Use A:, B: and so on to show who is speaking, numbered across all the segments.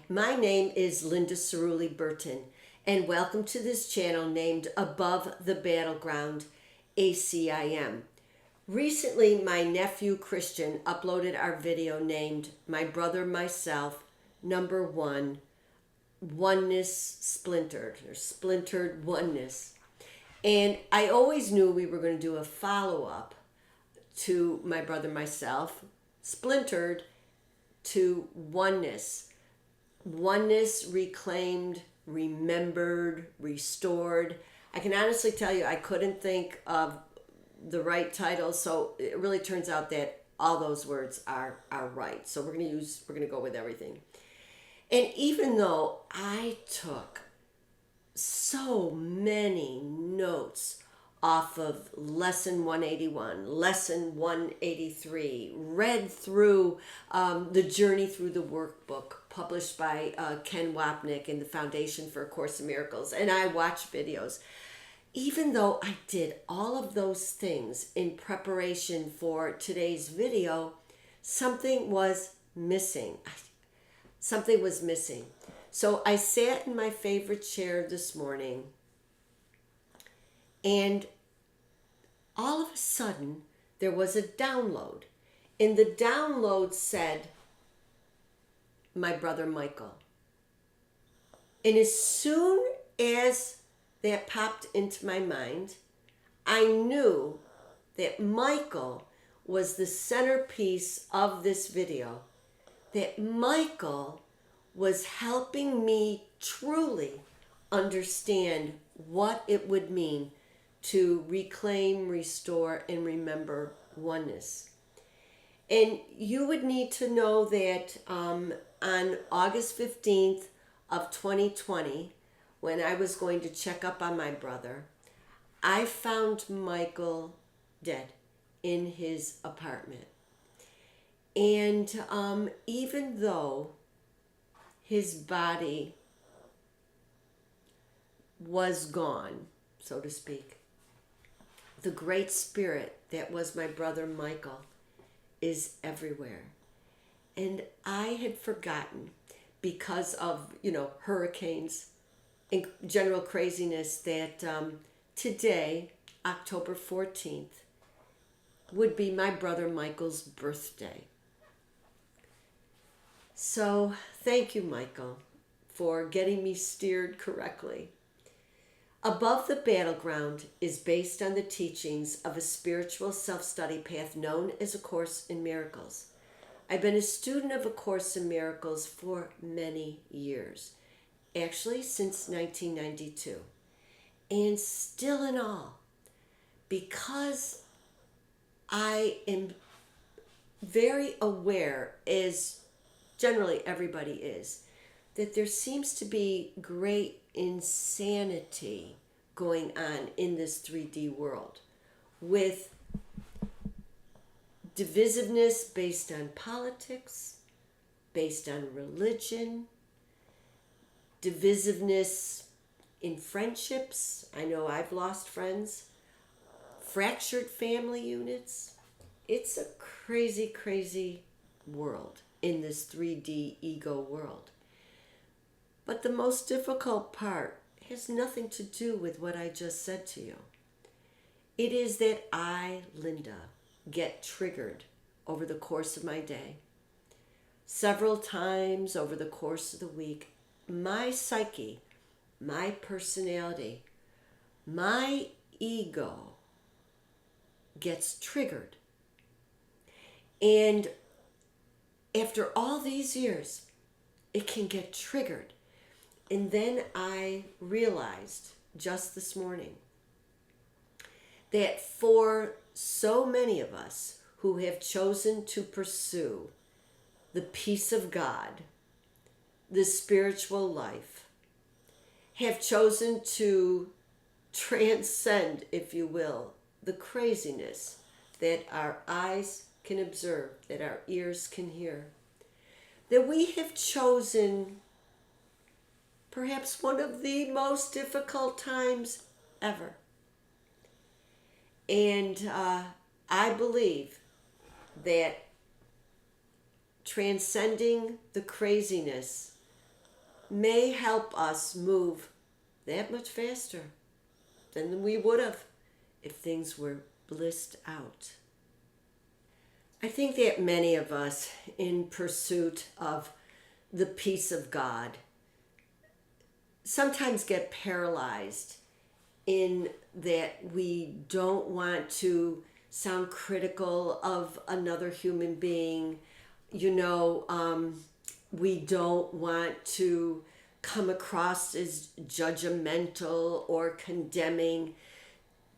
A: my name is Linda Cirulli-Burton, and welcome to this channel named Above the Battleground, ACIM. Recently, my nephew Christian uploaded our video named My Brother, Myself, Number 1, Oneness Splintered, or Splintered Oneness. And I always knew we were going to do a follow-up to My Brother, Myself, Splintered to Oneness. Oneness reclaimed, remembered, restored. I can honestly tell you I couldn't think of the right title, so it really turns out that all those words are right. So we're gonna go with everything. And even though I took so many notes off of lesson 181, lesson 183, read through the Journey Through the Workbook published by Ken Wapnick in the Foundation for A Course in Miracles, and I watched videos. Even though I did all of those things in preparation for today's video, something was missing. Something was missing. So I sat in my favorite chair this morning, and all of a sudden there was a download. And the download said, My brother Michael. And as soon as that popped into my mind, I knew that Michael was the centerpiece of this video. That Michael was helping me truly understand what it would mean to reclaim, restore, and remember oneness. And you would need to know that on August 15th of 2020, when I was going to check up on my brother, I found Michael dead in his apartment. And even though his body was gone, so to speak, the great spirit that was my brother Michael is everywhere. And I had forgotten, because of, hurricanes and general craziness, that today, October 14th, would be my brother Michael's birthday. So thank you, Michael, for getting me steered correctly. Above the Battleground is based on the teachings of a spiritual self-study path known as A Course in Miracles. I've been a student of A Course in Miracles for many years, actually since 1992. And still in all, because I am very aware, as generally everybody is, that there seems to be great insanity going on in this 3D world, with divisiveness based on politics, based on religion, divisiveness in friendships. I know I've lost friends, fractured family units. It's a crazy, crazy world in this 3D ego world. But the most difficult part has nothing to do with what I just said to you. It is that I, Linda, get triggered over the course of my day. Several times over the course of the week, my psyche, my personality, my ego gets triggered. And after all these years, it can get triggered. And then I realized just this morning that for so many of us who have chosen to pursue the peace of God, the spiritual life, have chosen to transcend, if you will, the craziness that our eyes can observe, that our ears can hear, that we have chosen perhaps one of the most difficult times ever. And I believe that transcending the craziness may help us move that much faster than we would have if things were blissed out. I think that many of us, in pursuit of the peace of God, sometimes get paralyzed in that we don't want to sound critical of another human being. We don't want to come across as judgmental or condemning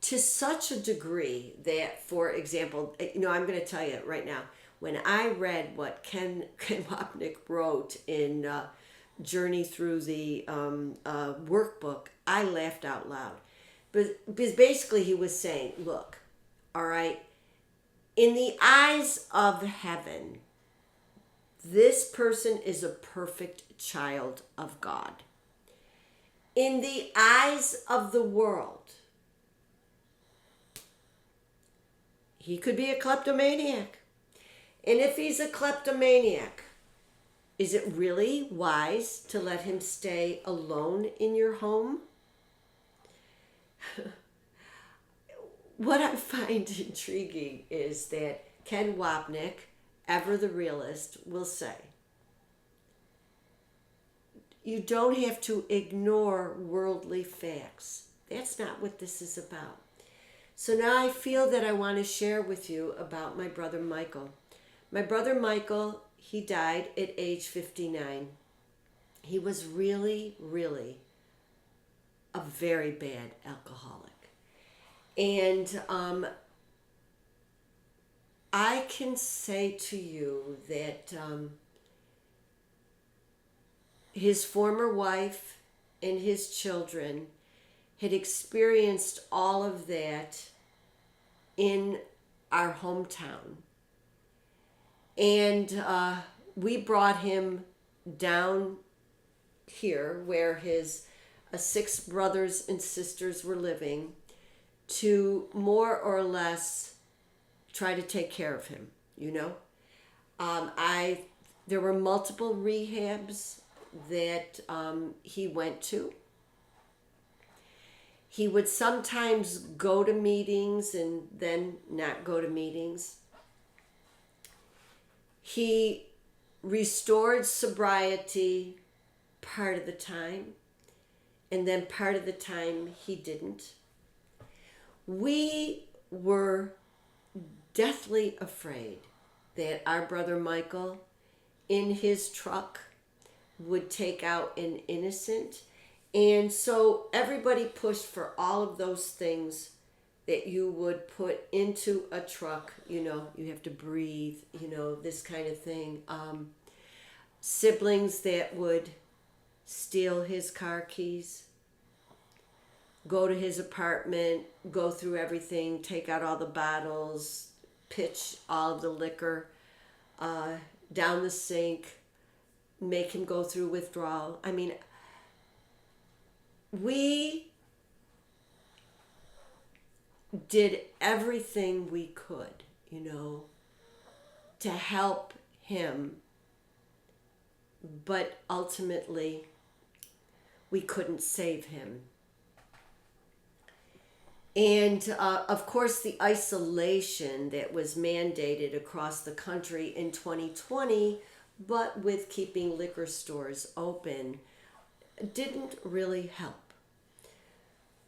A: to such a degree that, for example, I'm going to tell you right now, when I read what Ken Wapnick wrote in Journey Through the workbook, I laughed out loud. Because basically he was saying, look, all right, in the eyes of heaven, this person is a perfect child of God. In the eyes of the world, he could be a kleptomaniac. And if he's a kleptomaniac, is it really wise to let him stay alone in your home? What I find intriguing is that Ken Wapnick, ever the realist, will say, you don't have to ignore worldly facts. That's not what this is about. So now I feel that I want to share with you about my brother Michael. My brother Michael, he died at age 59. He was really, really a very bad alcoholic. And I can say to you that his former wife and his children had experienced all of that in our hometown. And we brought him down here where his 6 brothers and sisters were living to more or less try to take care of him, There were multiple rehabs that he went to. He would sometimes go to meetings and then not go to meetings. He restored sobriety part of the time, and then part of the time he didn't. We were deathly afraid that our brother Michael, in his truck, would take out an innocent. And so everybody pushed for all of those things that you would put into a truck. You have to breathe, this kind of thing. Siblings that would steal his car keys, go to his apartment, go through everything, take out all the bottles, pitch all of the liquor down the sink, make him go through withdrawal. I mean, we did everything we could, to help him, but ultimately we couldn't save him. And of course, the isolation that was mandated across the country in 2020, but with keeping liquor stores open, didn't really help.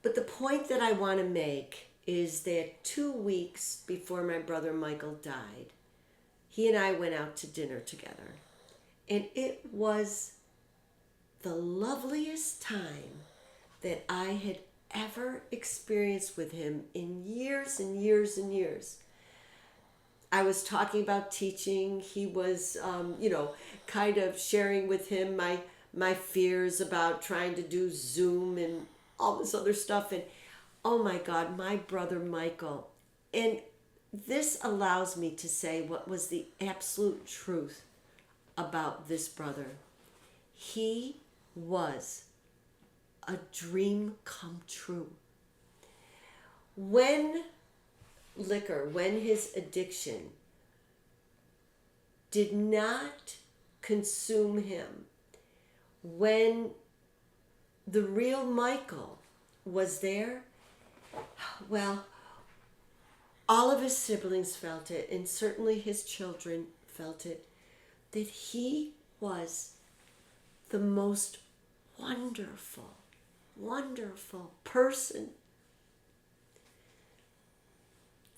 A: But the point that I want to make is that 2 weeks before my brother Michael died, he and I went out to dinner together. And it was the loveliest time that I had ever experienced with him in years and years and years. I was talking about teaching. He was, kind of sharing with him my fears about trying to do Zoom and all this other stuff. And oh my God, my brother Michael. And this allows me to say what was the absolute truth about this brother. He was a dream come true. When his addiction did not consume him, when the real Michael was there, well, all of his siblings felt it, and certainly his children felt it, that he was the most wonderful, wonderful person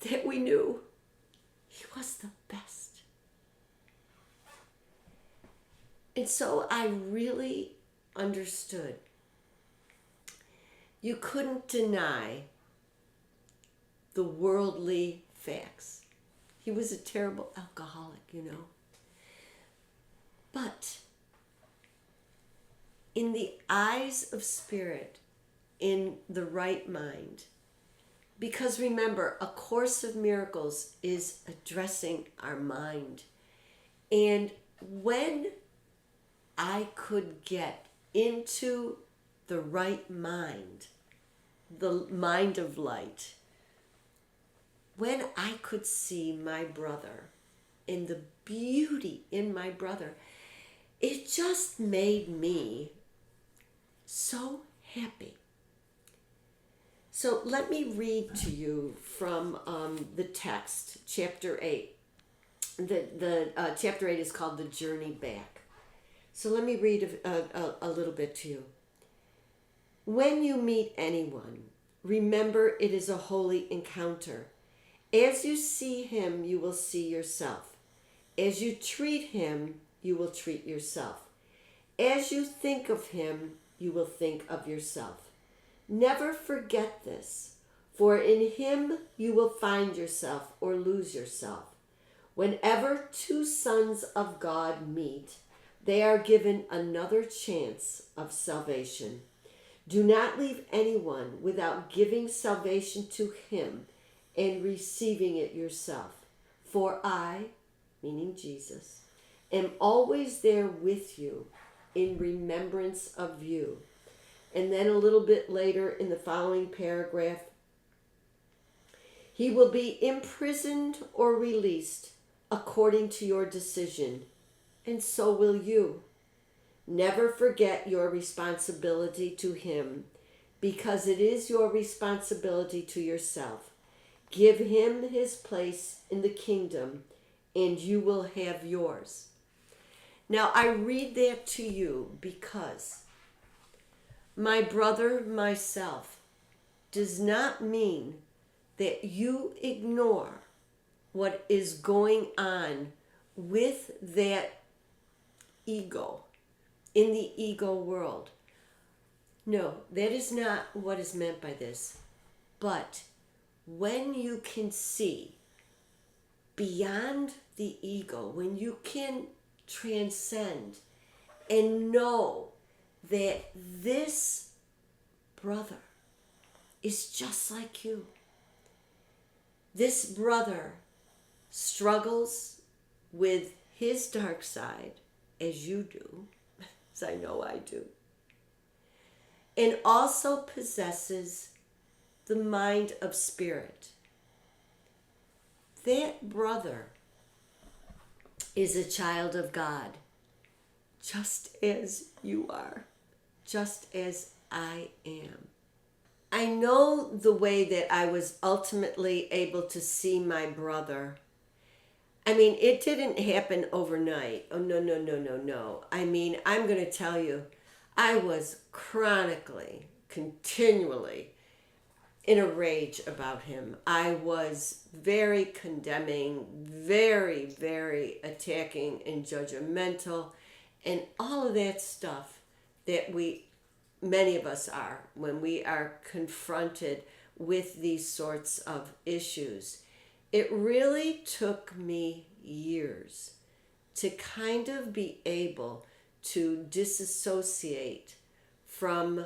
A: that we knew. He was the best. And so I really understood. You couldn't deny the worldly facts. He was a terrible alcoholic, you know. But in the eyes of spirit, in the right mind, because remember, A Course of Miracles is addressing our mind. And when I could get into the right mind, the mind of light, when I could see my brother and the beauty in my brother, it just made me so happy. So let me read to you from the text, chapter 8. The chapter 8 is called The Journey Back. So let me read a little bit to you. When you meet anyone, remember it is a holy encounter. As you see him, you will see yourself. As you treat him, you will treat yourself. As you think of him, you will think of yourself. Never forget this, for in him you will find yourself or lose yourself. Whenever two sons of God meet, they are given another chance of salvation. Do not leave anyone without giving salvation to him and receiving it yourself. For I, meaning Jesus, am always there with you in remembrance of you. And then a little bit later in the following paragraph, he will be imprisoned or released according to your decision, and so will you. Never forget your responsibility to him, because it is your responsibility to yourself. Give him his place in the kingdom, and you will have yours. Now, I read that to you because my brother, myself, does not mean that you ignore what is going on with that ego, in the ego world. No, that is not what is meant by this. But when you can see beyond the ego, when you can transcend and know that this brother is just like you. This brother struggles with his dark side, as you do, as I know I do, and also possesses the mind of spirit. That brother is a child of God, just as you are, just as I am. I know the way that I was ultimately able to see my brother. I mean, it didn't happen overnight. Oh, no. I mean, I'm going to tell you, I was chronically, continually in a rage about him. I was very condemning, very, very attacking and judgmental, and all of that stuff that many of us are when we are confronted with these sorts of issues. It really took me years to kind of be able to disassociate from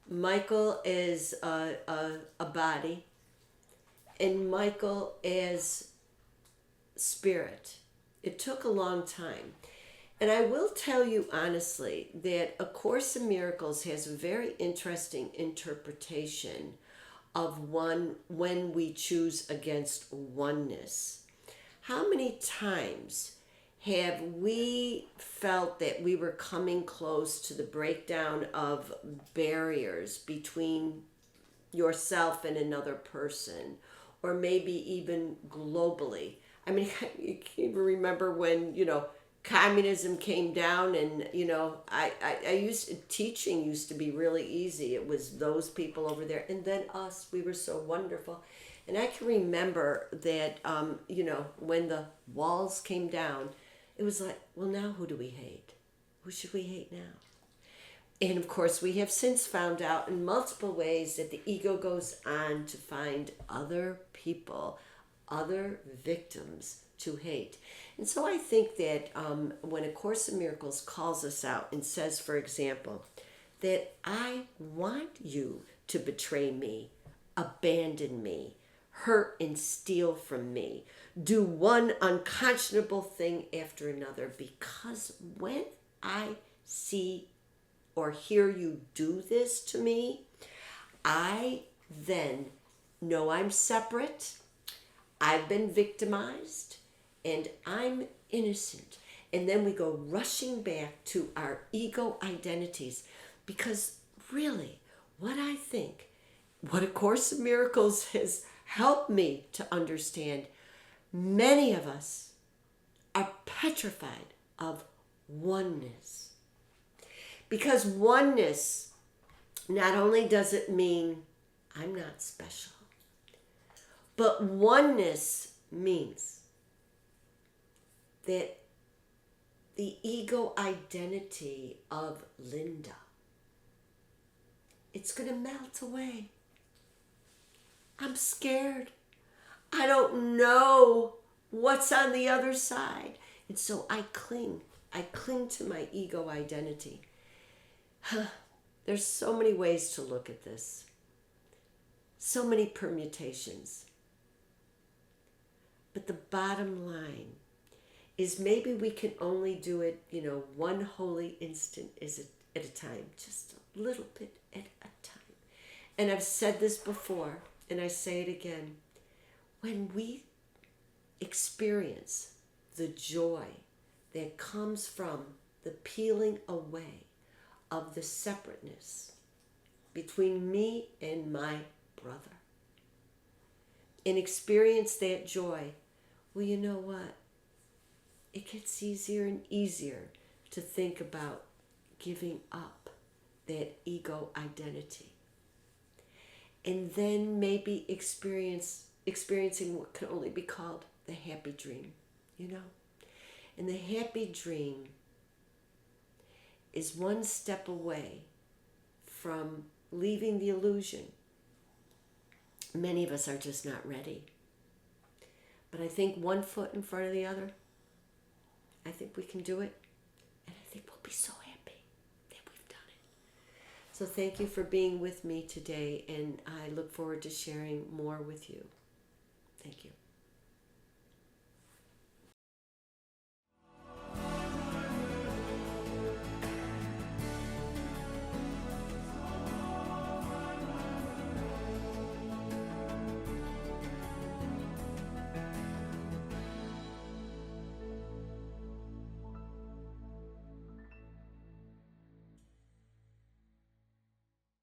A: Michael as a body and Michael as spirit. It took a long time. And I will tell you honestly that A Course in Miracles has a very interesting interpretation of when we choose against oneness. How many times have we felt that we were coming close to the breakdown of barriers between yourself and another person, or maybe even globally? I mean, you can even remember when, communism came down, and, teaching used to be really easy. It was those people over there, and then us, we were so wonderful. And I can remember that, when the walls came down, it was like, well, now who do we hate? Who should we hate now? And of course, we have since found out in multiple ways that the ego goes on to find other people, other victims to hate. And so I think that when A Course in Miracles calls us out and says, for example, that I want you to betray me, abandon me, hurt and steal from me, do one unconscionable thing after another, because when I see or hear you do this to me, I then know I'm separate, I've been victimized, and I'm innocent. And then we go rushing back to our ego identities, because really, what I think, what A Course in Miracles has helped me to understand, many of us are petrified of oneness. Because oneness, not only does it mean I'm not special, but oneness means that the ego identity of Linda, it's going to melt away. I'm scared. I don't know what's on the other side. And so I cling to my ego identity. There's so many ways to look at this. So many permutations. But the bottom line is, maybe we can only do it, one holy instant at a time, just a little bit at a time. And I've said this before, and I say it again. When we experience the joy that comes from the peeling away of the separateness between me and my brother, and experience that joy, well, you know what? It gets easier and easier to think about giving up that ego identity. And then maybe experiencing what can only be called the happy dream, And the happy dream is one step away from leaving the illusion. Many of us are just not ready. But I think one foot in front of the other, I think we can do it. And I think we'll be so happy that we've done it. So thank you for being with me today, and I look forward to sharing more with you. Thank you.